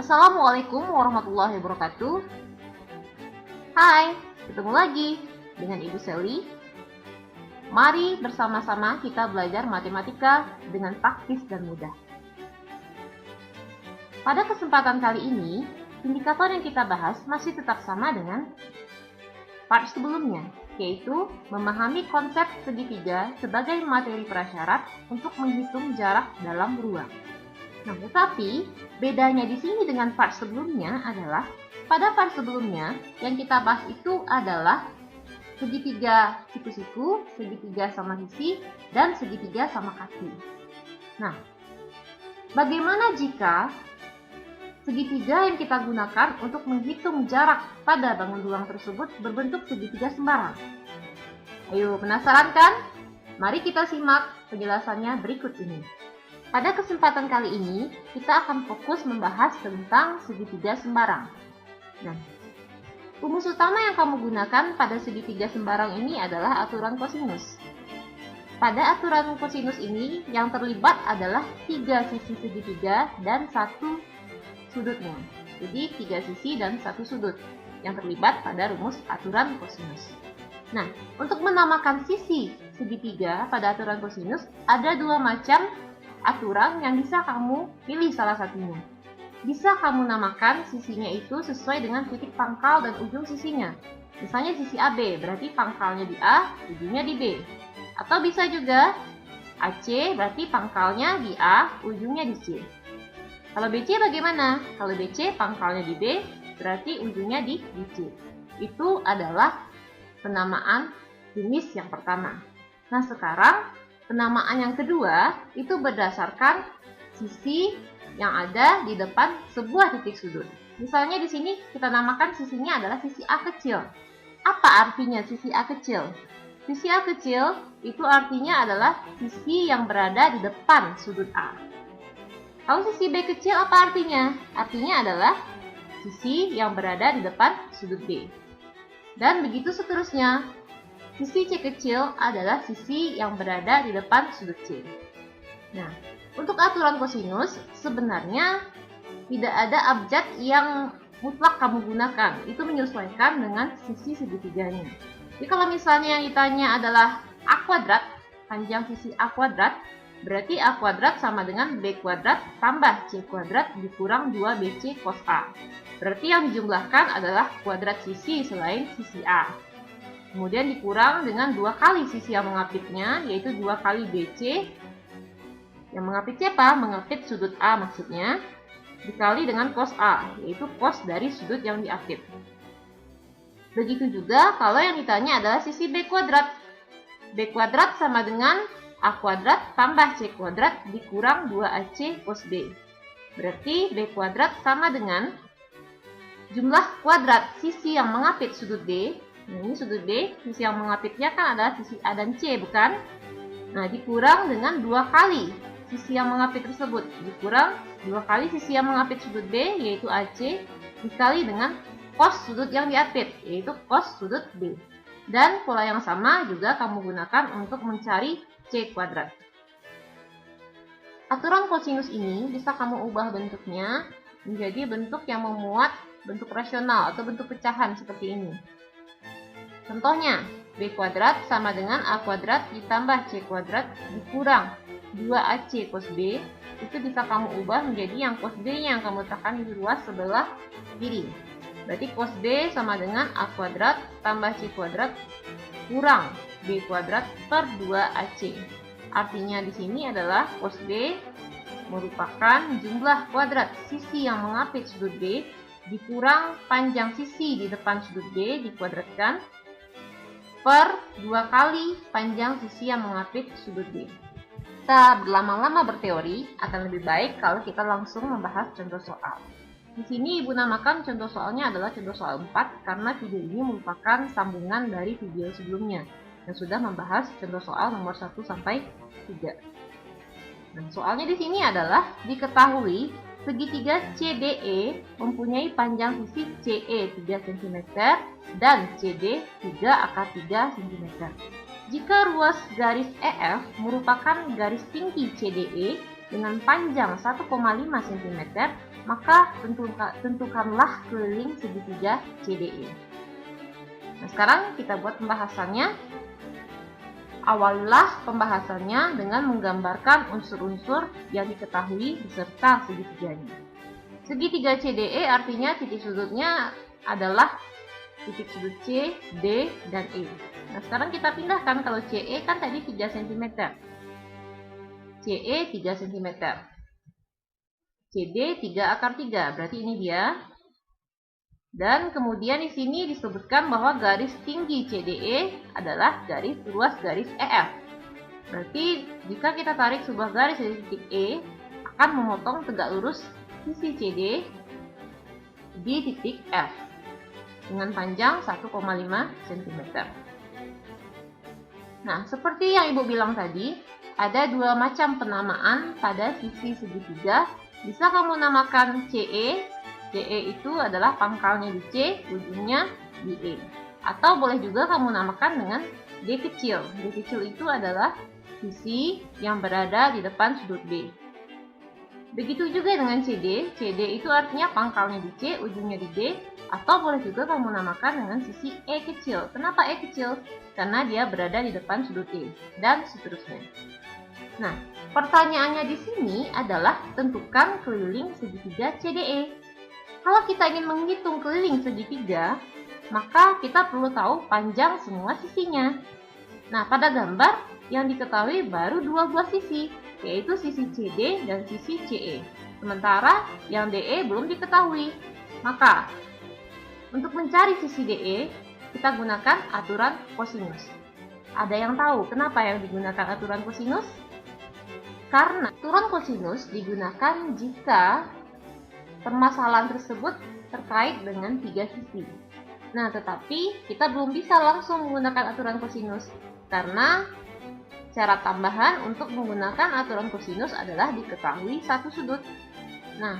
Assalamualaikum warahmatullahi wabarakatuh. Hai, ketemu lagi dengan Ibu Sally. Mari bersama-sama kita belajar matematika dengan praktis dan mudah. Pada kesempatan kali ini, indikator yang kita bahas masih tetap sama dengan part sebelumnya, yaitu memahami konsep segitiga sebagai materi prasyarat untuk menghitung jarak dalam ruang. Nah, tetapi bedanya di sini dengan part sebelumnya adalah pada part sebelumnya yang kita bahas itu adalah segitiga siku-siku, segitiga sama sisi, dan segitiga sama kaki. Nah, bagaimana jika segitiga yang kita gunakan untuk menghitung jarak pada bangun ruang tersebut berbentuk segitiga sembarang? Ayo, penasaran kan? Mari kita simak penjelasannya berikut ini. Pada kesempatan kali ini, kita akan fokus membahas tentang segitiga sembarang. Nah, rumus utama yang kamu gunakan pada segitiga sembarang ini adalah aturan kosinus. Pada aturan kosinus ini, yang terlibat adalah 3 sisi segitiga dan 1 sudutnya. Jadi 3 sisi dan 1 sudut yang terlibat pada rumus aturan kosinus. Nah, untuk menamakan sisi segitiga pada aturan kosinus, ada 2 macam aturan yang bisa kamu pilih salah satunya. Bisa kamu namakan sisinya itu sesuai dengan titik pangkal dan ujung sisinya. Misalnya sisi AB, berarti pangkalnya di A, ujungnya di B. Atau bisa juga AC, berarti pangkalnya di A, ujungnya di C. Kalau BC bagaimana? Kalau BC pangkalnya di B, berarti ujungnya di C. Itu adalah penamaan jenis yang pertama. Nah, sekarang penamaan yang kedua itu berdasarkan sisi yang ada di depan sebuah titik sudut. Misalnya di sini kita namakan sisinya adalah sisi A kecil. Apa artinya sisi A kecil? Sisi A kecil itu artinya adalah sisi yang berada di depan sudut A. Kalau sisi B kecil apa artinya? Artinya adalah sisi yang berada di depan sudut B. Dan begitu seterusnya. Sisi C kecil adalah sisi yang berada di depan sudut C. Nah, untuk aturan kosinus sebenarnya tidak ada abjad yang mutlak kamu gunakan. Itu menyesuaikan dengan sisi segitiganya. Jadi kalau misalnya yang ditanya adalah A kuadrat, panjang sisi A kuadrat, berarti A kuadrat sama dengan B kuadrat tambah C kuadrat dikurang 2BC cos A. Berarti yang dijumlahkan adalah kuadrat sisi selain sisi A. Kemudian dikurang dengan 2 kali sisi yang mengapitnya, yaitu 2 kali BC. Yang mengapit siapa? Mengapit sudut A maksudnya. Dikali dengan cos A, yaitu cos dari sudut yang diapit. Begitu juga kalau yang ditanya adalah sisi B kuadrat. B kuadrat sama dengan A kuadrat tambah C kuadrat dikurang 2AC cos B. Berarti B kuadrat sama dengan jumlah kuadrat sisi yang mengapit sudut B. Nah, ini sudut B, sisi yang mengapitnya kan adalah sisi A dan C, bukan? Nah, dikurang dengan 2 kali sisi yang mengapit tersebut. Dikurang 2 kali sisi yang mengapit sudut B, yaitu AC, dikali dengan cos sudut yang diapit, yaitu cos sudut B. Dan pola yang sama juga kamu gunakan untuk mencari C kuadrat. Aturan kosinus ini bisa kamu ubah bentuknya menjadi bentuk yang memuat bentuk rasional atau bentuk pecahan seperti ini. Contohnya, B kuadrat sama dengan A kuadrat ditambah C kuadrat dikurang 2AC cos B. Itu bisa kamu ubah menjadi yang cos B-nya yang kamu letakkan di ruas sebelah kiri. Berarti cos B sama dengan A kuadrat tambah C kuadrat kurang B kuadrat per 2AC. Artinya di sini adalah cos B merupakan jumlah kuadrat sisi yang mengapit sudut B dikurang panjang sisi di depan sudut B dikuadratkan per 2 kali panjang sisi yang mengapit sudut B. Kita berlama-lama berteori akan lebih baik kalau kita langsung membahas contoh soal. Di sini Ibu namakan contoh soalnya adalah contoh soal 4 karena video ini merupakan sambungan dari video sebelumnya yang sudah membahas contoh soal nomor 1 sampai 3. Nah, soalnya di sini adalah diketahui segitiga CDE mempunyai panjang sisi CE 3 cm dan CD 3/3 cm. Jika ruas garis EF merupakan garis tinggi CDE, dengan panjang 1,5 cm, maka tentukanlah keliling segitiga CDE. Nah, sekarang kita buat pembahasannya. Awalilah pembahasannya dengan menggambarkan unsur-unsur yang diketahui beserta segitiganya. Segitiga CDE artinya titik sudutnya adalah titik sudut C, D, dan E. Nah, sekarang kita pindahkan. Kalau CE kan tadi 3 cm. CE 3 cm. CD 3/3, berarti ini dia. Dan kemudian di sini disebutkan bahwa garis tinggi CDE adalah garis luas garis EF. Berarti jika kita tarik sebuah garis dari titik E, akan memotong tegak lurus sisi CD di titik F dengan panjang 1,5 cm. Nah, seperti yang Ibu bilang tadi, ada dua macam penamaan pada sisi segitiga. Bisa kamu namakan CE. CE itu adalah pangkalnya di C, ujungnya di E. Atau boleh juga kamu namakan dengan D kecil. D kecil itu adalah sisi yang berada di depan sudut B. Begitu juga dengan CD. CD itu artinya pangkalnya di C, ujungnya di D. Atau boleh juga kamu namakan dengan sisi E kecil. Kenapa E kecil? Karena dia berada di depan sudut E, dan seterusnya. Nah, pertanyaannya di sini adalah tentukan keliling segitiga CDE. Kalau kita ingin menghitung keliling segitiga, maka kita perlu tahu panjang semua sisinya. Nah, pada gambar yang diketahui baru dua buah sisi, yaitu sisi CD dan sisi CE. Sementara yang DE belum diketahui. Maka, untuk mencari sisi DE, kita gunakan aturan kosinus. Ada yang tahu kenapa yang digunakan aturan kosinus? Karena aturan kosinus digunakan jika permasalahan tersebut terkait dengan tiga sisi. Nah, tetapi kita belum bisa langsung menggunakan aturan kosinus karena syarat tambahan untuk menggunakan aturan kosinus adalah diketahui satu sudut. Nah,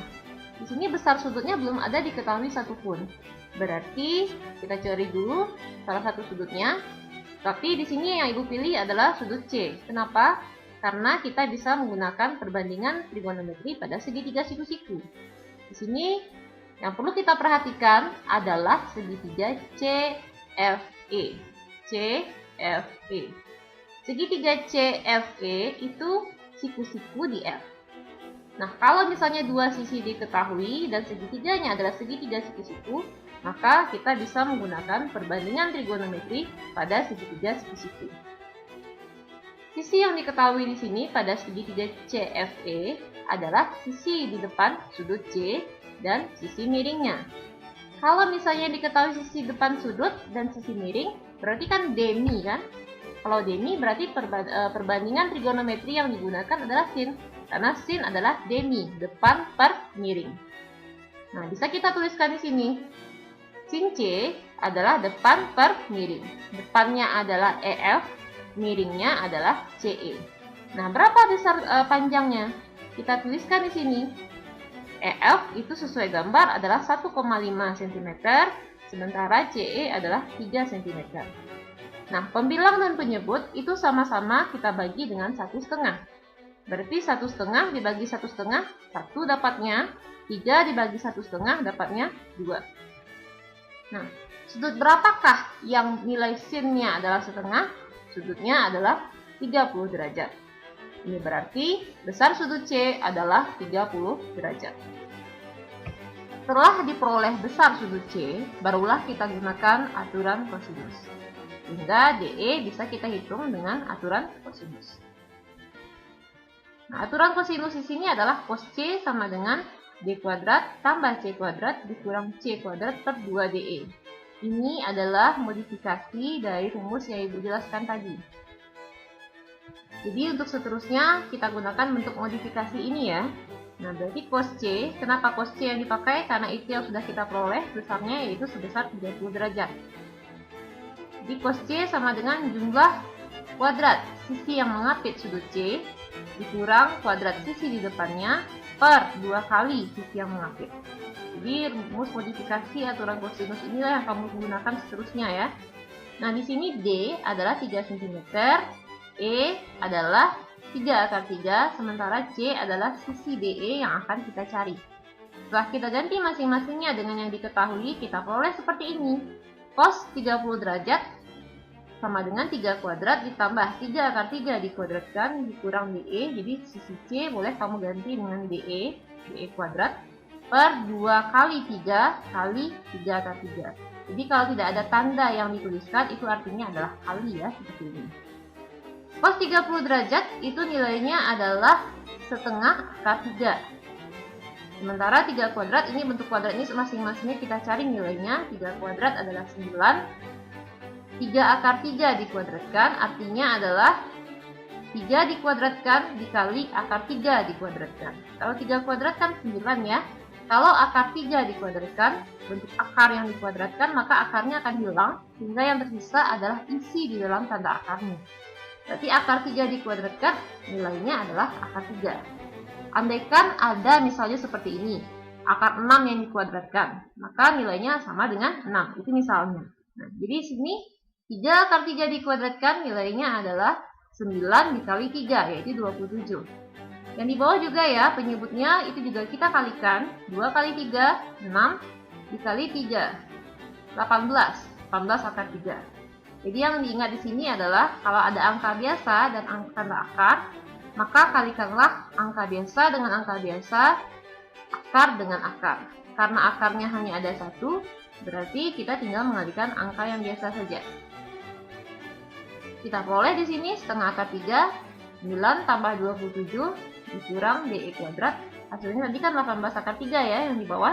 di sini besar sudutnya belum ada diketahui satupun. Berarti kita cari dulu salah satu sudutnya. Tapi di sini yang Ibu pilih adalah sudut C. Kenapa? Karena kita bisa menggunakan perbandingan trigonometri pada segitiga siku-siku. Di sini yang perlu kita perhatikan adalah segitiga CFE. CFE. Segitiga CFE itu siku-siku di F. Nah, kalau misalnya dua sisi diketahui dan segitiganya adalah segitiga siku-siku, maka kita bisa menggunakan perbandingan trigonometri pada segitiga siku-siku. Sisi yang diketahui di sini pada segitiga CFE adalah sisi di depan sudut C dan sisi miringnya. Kalau misalnya diketahui sisi depan sudut dan sisi miring, berarti kan demi kan? Kalau demi berarti perbandingan trigonometri yang digunakan adalah sin, karena sin adalah demi, depan per miring. Nah, bisa kita tuliskan di sini. Sin C adalah depan per miring. Depannya adalah EF, miringnya adalah CE. Nah, berapa besar panjangnya? Kita tuliskan di sini. EF itu sesuai gambar adalah 1,5 cm, sementara CE adalah 3 cm. Nah, pembilang dan penyebut itu sama-sama kita bagi dengan 1/2. Berarti 1/2 dibagi 1/2, 1 dapatnya, 3 dibagi 1/2 dapatnya 2. Nah, sudut berapakah yang nilai sinnya adalah setengah? Sudutnya adalah 30 derajat. Ini berarti besar sudut C adalah 30 derajat. Setelah diperoleh besar sudut C, barulah kita gunakan aturan kosinus. Hingga DE bisa kita hitung dengan aturan kosinus. Nah, aturan kosinus di sini adalah cos C sama dengan D kuadrat tambah C kuadrat dikurang C kuadrat per 2DE. Ini adalah modifikasi dari rumus yang Ibu jelaskan tadi. Jadi untuk seterusnya kita gunakan bentuk modifikasi ini ya. Nah, berarti cos C, kenapa cos C yang dipakai? Karena itu yang sudah kita peroleh besarnya yaitu sebesar 30 derajat. Jadi cos C sama dengan jumlah kuadrat sisi yang mengapit sudut C dikurang kuadrat sisi di depannya per 2 kali sisi yang mengapit. Jadi rumus modifikasi aturan kosinus inilah yang kamu gunakan seterusnya ya. Nah, di sini D adalah 3 cm, E adalah 3 3 akar 3, sementara C adalah sisi DE yang akan kita cari. Setelah kita ganti masing-masingnya dengan yang diketahui, kita peroleh seperti ini. Cos 30 derajat sama dengan 3 kuadrat ditambah 3 akar 3 dikuadratkan dikurang DE. Jadi sisi C boleh kamu ganti dengan DE kuadrat per 2 kali 3 kali 3 akar 3. Jadi kalau tidak ada tanda yang dituliskan, itu artinya adalah kali ya, seperti ini. Cos 30 derajat itu nilainya adalah setengah akar 3. Sementara 3 kuadrat, ini bentuk kuadrat ini masing-masingnya kita cari nilainya. 3 kuadrat adalah 9. 3 akar 3 dikuadratkan artinya adalah 3 dikuadratkan dikali akar 3 dikuadratkan. Kalau 3 kuadrat kan 9 ya. Kalau akar 3 dikuadratkan, bentuk akar yang dikuadratkan, maka akarnya akan hilang, sehingga yang tersisa adalah isi di dalam tanda akarnya. Berarti akar 3 dikuadratkan, nilainya adalah akar 3. Andaikan ada misalnya seperti ini, akar 6 yang dikuadratkan, maka nilainya sama dengan 6. Itu misalnya. Nah, jadi sini 3 akar 3 dikuadratkan nilainya adalah 9 dikali 3, yaitu 27. Yang di bawah juga ya, penyebutnya itu juga kita kalikan. 2 kali 3, 6 dikali 3, 18. 18 akar 3. Jadi yang diingat di sini adalah kalau ada angka biasa dan angka tanda akar, maka kalikanlah angka biasa dengan angka biasa, akar dengan akar. Karena akarnya hanya ada 1, berarti kita tinggal mengalikan angka yang biasa saja. Kita peroleh di sini setengah akar 3, 9 tambah 27 dikurang DE kuadrat. Hasilnya tadi kan 18 akar 3 ya yang di bawah.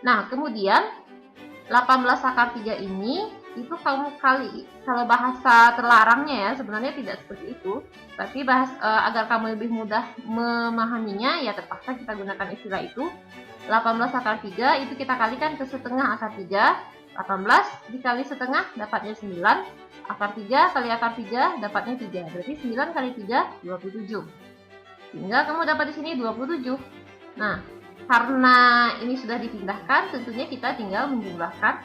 Nah, kemudian 18 akar 3 ini itu kamu kali, kalau bahasa terlarangnya ya sebenarnya tidak seperti itu. Tapi agar kamu lebih mudah memahaminya ya terpaksa kita gunakan istilah itu. 18 akar 3 itu kita kalikan ke setengah akar 3. 18 dikali setengah dapatnya 9. Akar 3 kali akar 3 dapatnya 3. Berarti 9 kali 3, 27. Sehingga kamu dapat di sini 27. Nah, karena ini sudah dipindahkan, tentunya kita tinggal menjumlahkan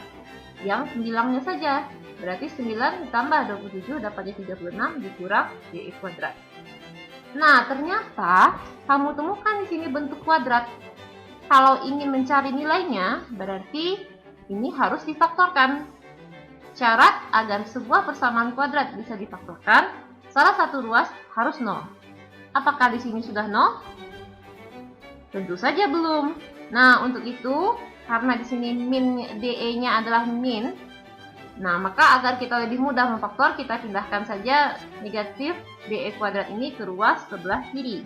yang 9-nya saja. Berarti 9 ditambah 27 dapatnya 36 dikurang DE kuadrat. Nah, ternyata kamu temukan di sini bentuk kuadrat. Kalau ingin mencari nilainya, berarti ini harus difaktorkan. Syarat agar sebuah persamaan kuadrat bisa difaktorkan, salah satu ruas harus 0. Apakah di sini sudah 0? Tentu saja belum. Nah, untuk itu, karena di sini min DE-nya adalah min, nah maka agar kita lebih mudah memfaktor, kita pindahkan saja negatif DE kuadrat ini ke ruas sebelah kiri.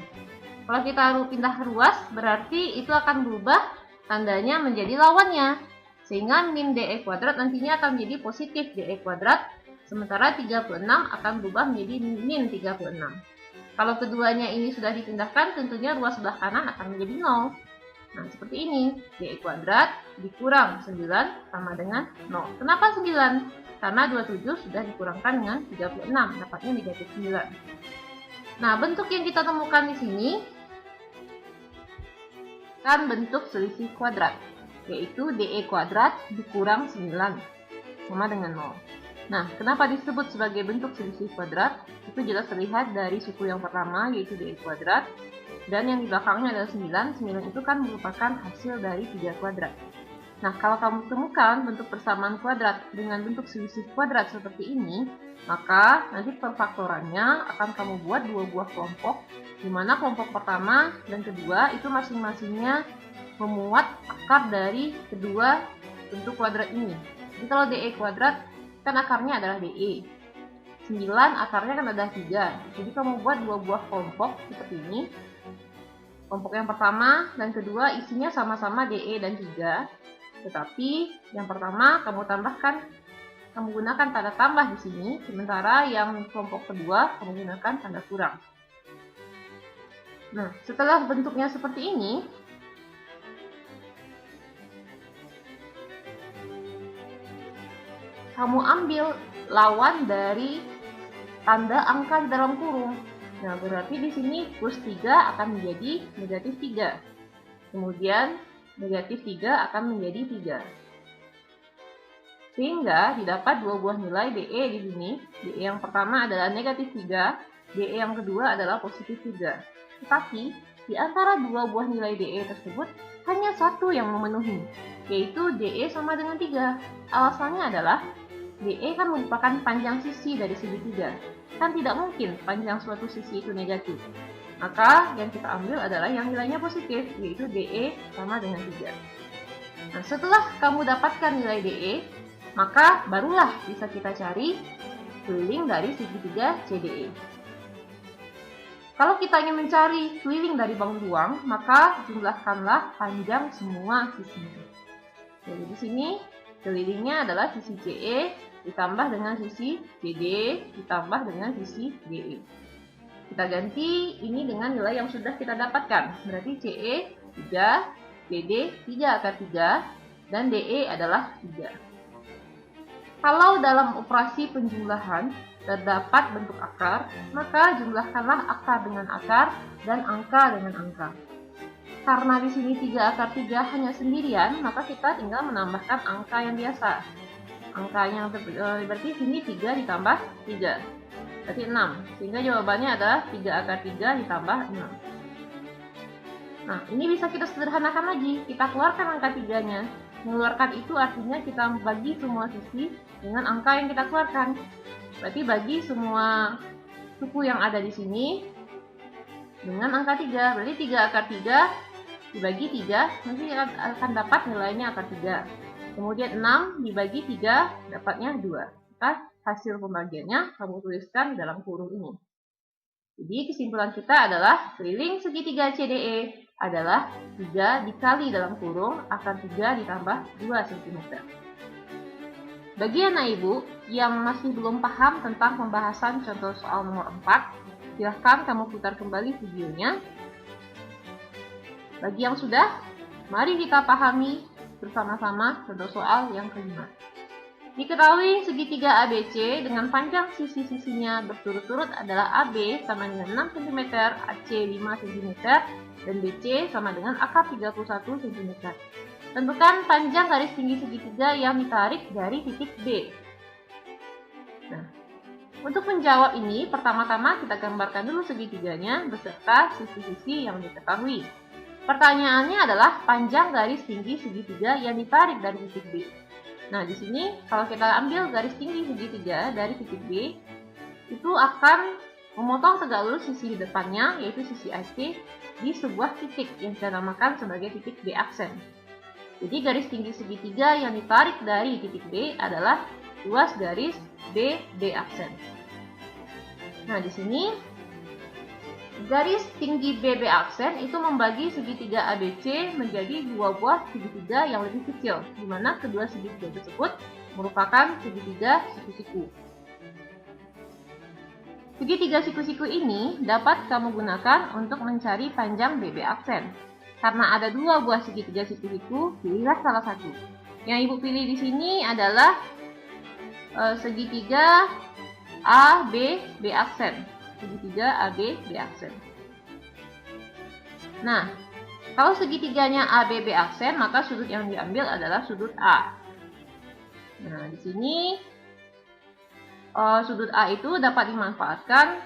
Kalau kita pindah ruas, berarti itu akan berubah tandanya menjadi lawannya. Sehingga min DE kuadrat nantinya akan menjadi positif DE kuadrat, sementara 36 akan berubah menjadi min 36. Kalau keduanya ini sudah dipindahkan, tentunya ruas sebelah kanan akan menjadi 0. Nah, seperti ini. DE kuadrat dikurang 9 sama dengan 0. Kenapa 9? Karena 27 sudah dikurangkan dengan 36, dapatnya negatif 9. Nah, bentuk yang kita temukan di sini kan bentuk selisih kuadrat, yaitu DE kuadrat dikurang 9 sama dengan 0. Nah, kenapa disebut sebagai bentuk selisih kuadrat? Itu jelas terlihat dari suku yang pertama, yaitu DE kuadrat, dan yang di belakangnya adalah 9. 9 itu kan merupakan hasil dari 3 kuadrat. Nah, kalau kamu temukan bentuk persamaan kuadrat dengan bentuk selisih kuadrat seperti ini, maka nanti perfaktorannya akan kamu buat dua buah kelompok, di mana kelompok pertama dan kedua itu masing-masingnya memuat akar dari kedua bentuk kuadrat ini. Jadi kalau DE kuadrat kan akarnya adalah DE. 9 akarnya kan ada 3. Jadi kamu buat dua buah kelompok seperti ini. Kelompok yang pertama dan kedua isinya sama-sama DE dan 3. Tetapi yang pertama kamu gunakan tanda tambah di sini, sementara yang kelompok kedua kamu gunakan tanda kurang. Nah, setelah bentuknya seperti ini, kamu ambil lawan dari tanda angka di dalam kurung. Nah, berarti di sini plus 3 akan menjadi negatif 3. Kemudian negatif 3 akan menjadi 3. Sehingga didapat dua buah nilai DE di sini. DE yang pertama adalah negatif 3 DE yang kedua adalah positif 3. Tetapi, di antara dua buah nilai DE tersebut, hanya satu yang memenuhi, yaitu DE sama dengan 3. Alasannya adalah, DE kan merupakan panjang sisi dari segitiga. Kan tidak mungkin panjang suatu sisi itu negatif. Maka, yang kita ambil adalah yang nilainya positif, yaitu DE sama dengan 3. Nah, setelah kamu dapatkan nilai DE, maka barulah bisa kita cari keliling dari segitiga CDE. Kalau kita ingin mencari keliling dari bangkuang, maka jumlahkanlah panjang semua sisinya. Jadi di sini kelilingnya adalah sisi CE ditambah dengan sisi CD ditambah dengan sisi DE. Kita ganti ini dengan nilai yang sudah kita dapatkan. Berarti CE 3, CD 3/3, dan DE adalah 3. Kalau dalam operasi penjumlahan terdapat bentuk akar, maka jumlahkanlah akar dengan akar dan angka dengan angka. Karena di sini 3/3 hanya sendirian, maka kita tinggal menambahkan angka yang biasa. Angkanya berarti sini 3 ditambah 3, berarti 6. Sehingga jawabannya adalah 3/3 ditambah 6. Nah, ini bisa kita sederhanakan lagi. Kita keluarkan angka 3-nya. Mengeluarkan itu artinya kita bagi semua sisi dengan angka yang kita keluarkan. Berarti bagi semua suku yang ada di sini dengan angka 3. Berarti 3/3 dibagi 3, nanti akan dapat nilainya akar 3. Kemudian 6 dibagi 3, dapatnya 2. Maka hasil pembagiannya kamu tuliskan di dalam kurung ini. Jadi kesimpulan kita adalah keliling segitiga CDE adalah 3 dikali dalam kurung akar 3 ditambah 2 cm. Bagi anak ibu yang masih belum paham tentang pembahasan contoh soal nomor 4, silahkan kamu putar kembali videonya. Bagi yang sudah, mari kita pahami bersama-sama contoh soal yang kelima. Diketahui segitiga ABC dengan panjang sisi-sisinya berturut-turut adalah AB sama dengan 6 cm, AC 5 cm, dan BC sama dengan akar 31 cm. Tentukan panjang garis tinggi segitiga yang ditarik dari titik B. Nah, untuk menjawab ini, pertama-tama kita gambarkan dulu segitiganya beserta sisi-sisi yang diketahui. Pertanyaannya adalah panjang garis tinggi segitiga yang ditarik dari titik B. Nah, di sini kalau kita ambil garis tinggi segitiga dari titik B, itu akan memotong tegak lurus sisi depannya, yaitu sisi AC, di sebuah titik yang kita namakan sebagai titik B aksen. Jadi garis tinggi segitiga yang ditarik dari titik B adalah luas garis B aksen. Nah, di sini garis tinggi BB aksen itu membagi segitiga ABC menjadi dua buah segitiga yang lebih kecil, di mana kedua segitiga tersebut merupakan segitiga siku-siku. Segitiga siku-siku ini dapat kamu gunakan untuk mencari panjang BB aksen. Karena ada dua buah segitiga siku-siku, pilihlah salah satu. Yang ibu pilih di sini adalah segitiga AB aksen. Segitiga AB aksen. Nah, kalau segitiganya AB aksen, maka sudut yang diambil adalah sudut A. Nah, di sini sudut A itu dapat dimanfaatkan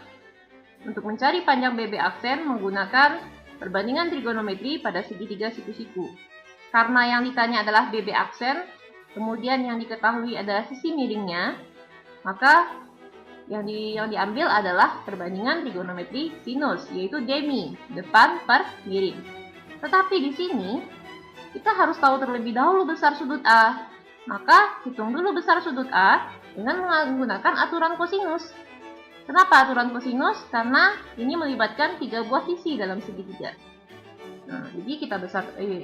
untuk mencari panjang BB aksen menggunakan perbandingan trigonometri pada segitiga siku-siku. Karena yang ditanya adalah BB aksen, kemudian yang diketahui adalah sisi miringnya, maka yang diambil adalah perbandingan trigonometri sinus, yaitu demi, depan per miring. Tetapi di sini, kita harus tahu terlebih dahulu besar sudut A. Maka, hitung dulu besar sudut A dengan menggunakan aturan kosinus. Kenapa aturan kosinus? Karena ini melibatkan 3 buah sisi dalam segitiga. Nah, jadi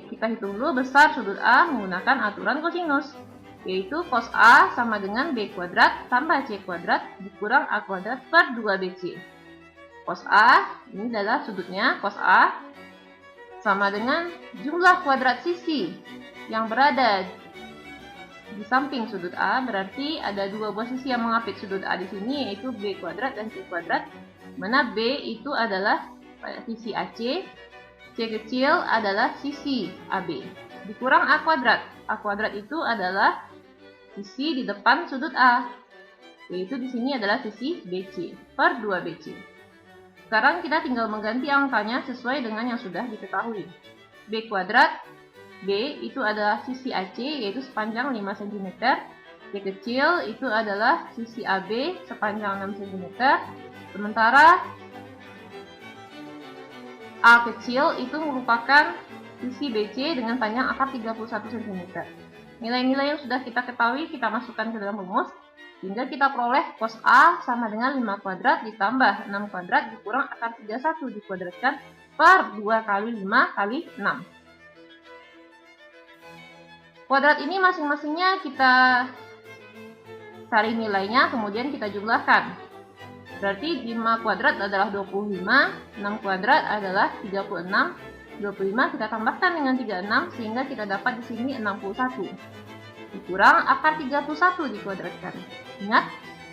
kita hitung dulu besar sudut A menggunakan aturan kosinus, yaitu cos A sama dengan B kuadrat tambah C kuadrat dikurang A kuadrat per 2BC. Cos A, ini adalah sudutnya, cos A sama dengan jumlah kuadrat sisi yang berada di samping sudut A, berarti ada 2 buah sisi yang mengapit sudut A di sini, yaitu B kuadrat dan C kuadrat, mana B itu adalah sisi AC, C kecil adalah sisi AB, dikurang A kuadrat. A kuadrat itu adalah sisi di depan sudut A, yaitu di sini adalah sisi BC per 2BC. Sekarang kita tinggal mengganti angkanya sesuai dengan yang sudah diketahui. B kuadrat, B itu adalah sisi AC yaitu sepanjang 5 cm. B kecil itu adalah sisi AB sepanjang 6 cm. Sementara A kecil itu merupakan sisi BC dengan panjang akar 31 cm. Nilai-nilai yang sudah kita ketahui kita masukkan ke dalam rumus, sehingga kita peroleh cos A sama dengan 5 kuadrat ditambah 6 kuadrat dikurang akar 31 dikuadratkan per 2 kali 5 kali 6. Kuadrat ini masing-masingnya kita cari nilainya, kemudian kita jumlahkan. Berarti 5 kuadrat adalah 25, 6 kuadrat adalah 36, 25 kita tambahkan dengan 36 sehingga kita dapat di sini 61. Dikurang akar 31 dikuadratkan. Ingat,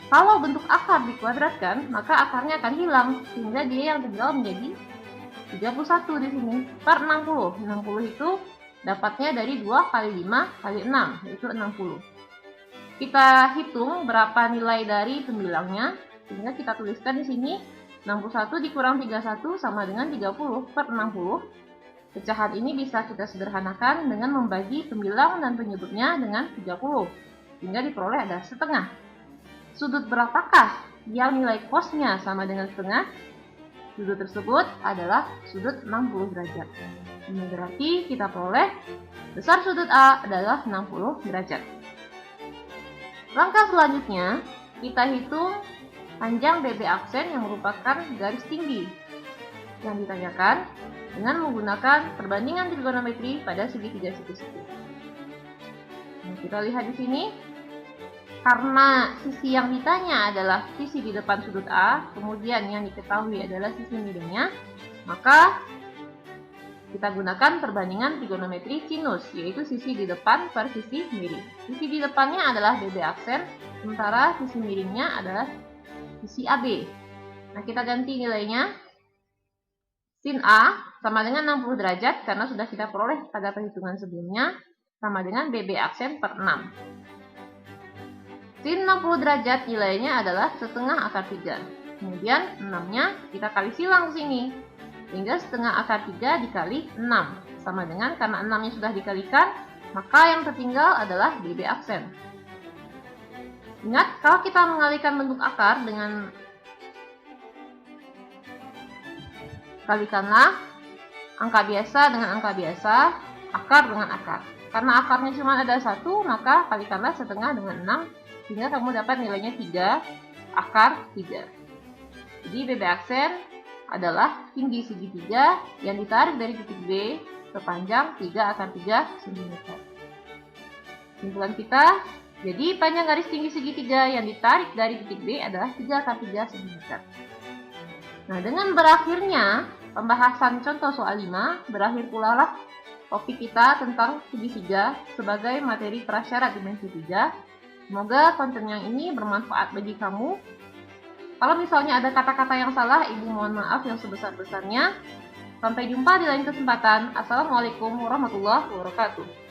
kalau bentuk akar dikuadratkan, maka akarnya akan hilang sehingga dia yang tinggal menjadi 31 di sini per 60. 60 itu dapatnya dari 2 kali 5 kali 6, yaitu 60. Kita hitung berapa nilai dari pembilangnya, sehingga kita tuliskan di sini 61 dikurang 31 sama dengan 30 per 60. Pecahan ini bisa kita sederhanakan dengan membagi pembilang dan penyebutnya dengan 30, sehingga diperoleh ada setengah. Sudut berapakah yang nilai cosnya sama dengan setengah? Sudut tersebut adalah sudut 60 derajat. Ini berarti kita peroleh besar sudut A adalah 60 derajat. Langkah selanjutnya, kita hitung panjang BB aksen yang merupakan garis tinggi yang ditanyakan dengan menggunakan perbandingan trigonometri pada segitiga sisi-sisi. Nah, kita lihat di sini, karena sisi yang ditanya adalah sisi di depan sudut A, kemudian yang diketahui adalah sisi miringnya, maka kita gunakan perbandingan trigonometri sinus, yaitu sisi di depan per sisi miring. Sisi di depannya adalah BB aksen, sementara sisi miringnya adalah sisi AB. Nah, kita ganti nilainya. Sin A sama dengan 60 derajat karena sudah kita peroleh pada perhitungan sebelumnya, sama dengan BB aksen per 6. Sin 60 derajat nilainya adalah setengah akar 3. Kemudian 6-nya kita kali silang ke sini. Sehingga setengah akar 3 dikali 6. Sama dengan karena 6-nya sudah dikalikan, maka yang tertinggal adalah BB aksen. Ingat, kalau kita mengalihkan bentuk akar dengan kalikanlah angka biasa dengan angka biasa, akar dengan akar. Karena akarnya cuma ada 1, maka kalikanlah setengah dengan 6, sehingga kamu dapat nilainya 3, akar 3. Jadi BB aksen adalah tinggi segitiga yang ditarik dari titik B sepanjang 3 akar 3 cm. Kesimpulan kita, jadi panjang garis tinggi segitiga yang ditarik dari titik B adalah 3 akar 3 cm. Nah, dengan berakhirnya pembahasan contoh soal 5, berakhir pula lah topik kita tentang segitiga sebagai materi prasyarat dimensi 3. Semoga konten yang ini bermanfaat bagi kamu. Kalau misalnya ada kata-kata yang salah, Ibu mohon maaf yang sebesar-besarnya. Sampai jumpa di lain kesempatan. Assalamualaikum warahmatullahi wabarakatuh.